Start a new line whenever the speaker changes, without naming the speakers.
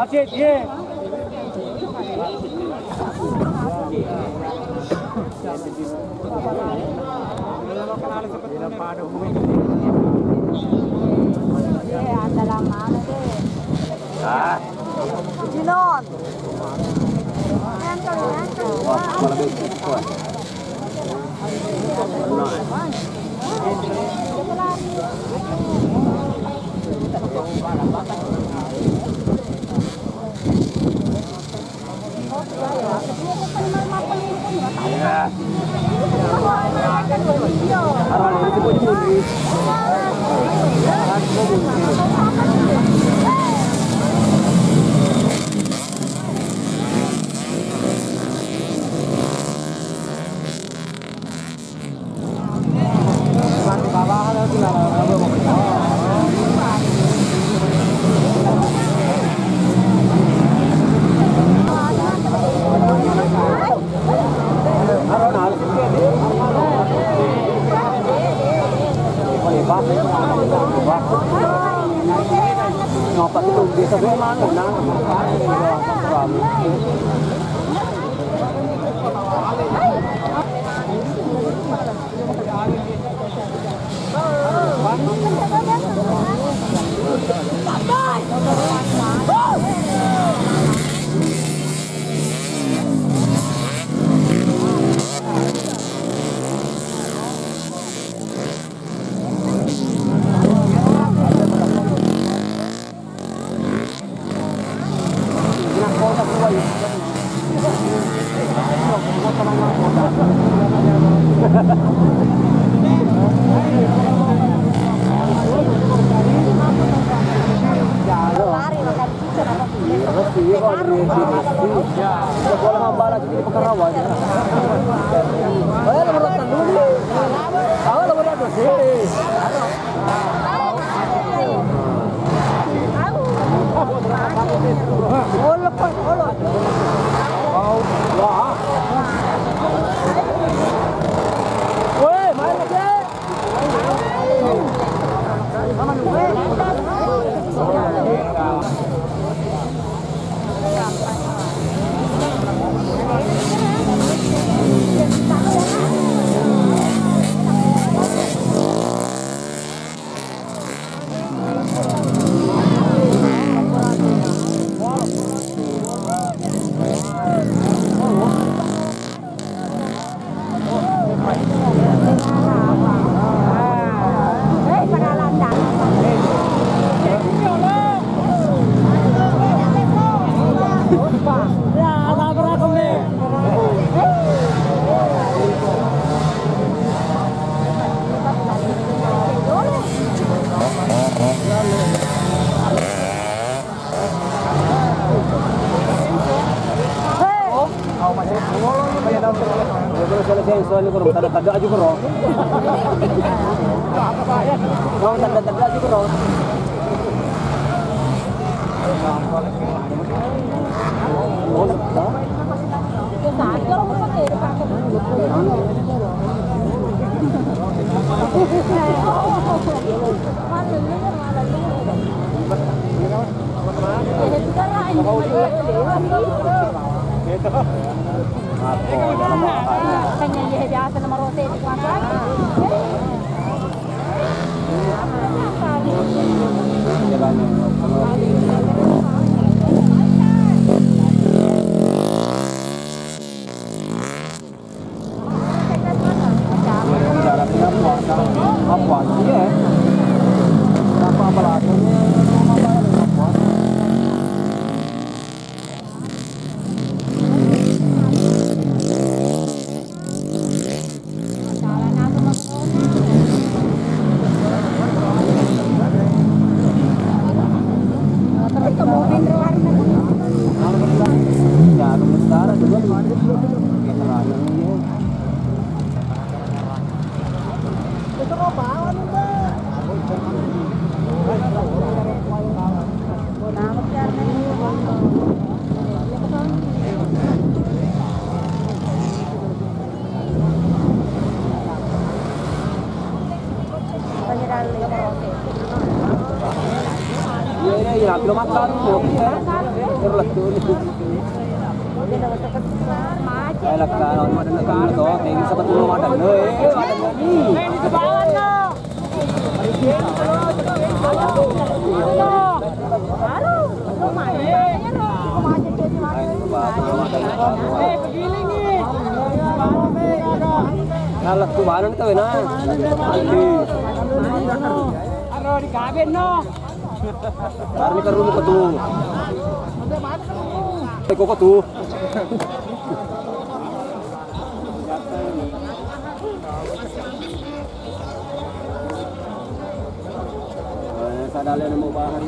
Aceh, ye.
Ada lama deh.
Ah,
Jinon. Enter, enter.
para basic ko. Ya. Arwah ini pun jadi. Ngopak itu bisa memang menang. Soalnya kurang tanda-tanda aja kurang. Mau tanda-tanda aja kurang.
Pengen dia biasa nama roti di pasar. Iya, iya, iya, makan.
Terus tuh. Ay lagka mo na nagkano to. Tingin sa patulong madan. Madan lagi.
Di bawah no. Baru. Lumayan no. Pagiling ni.
Nalak tumanan to na. Aldi.
Aro di kabin no.
Karni karuno ko to. Ay ko to. Sa dali na mo bahan.